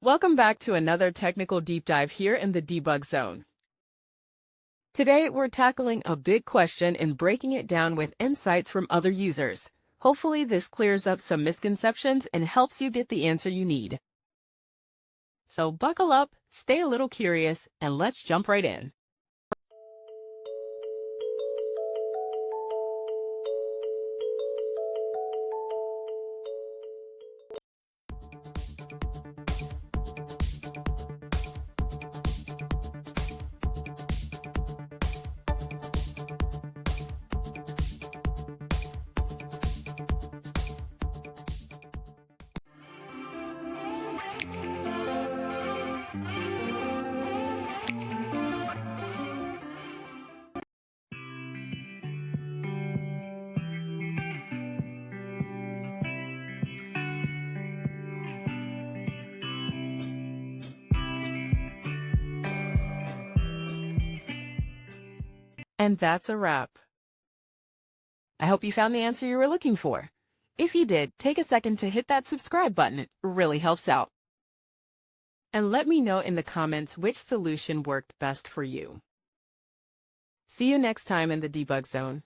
Welcome back to another technical deep dive here in the debug zone. Today, we're tackling a big question and breaking it down with insights from other users. Hopefully, this clears up some misconceptions and helps you get the answer you need. So buckle up, stay a little curious, and let's jump right in. And that's a wrap. I hope you found the answer you were looking for. If you did, take a second to hit that subscribe button. It really helps out. And let me know in the comments which solution worked best for you. See you next time in the debug zone.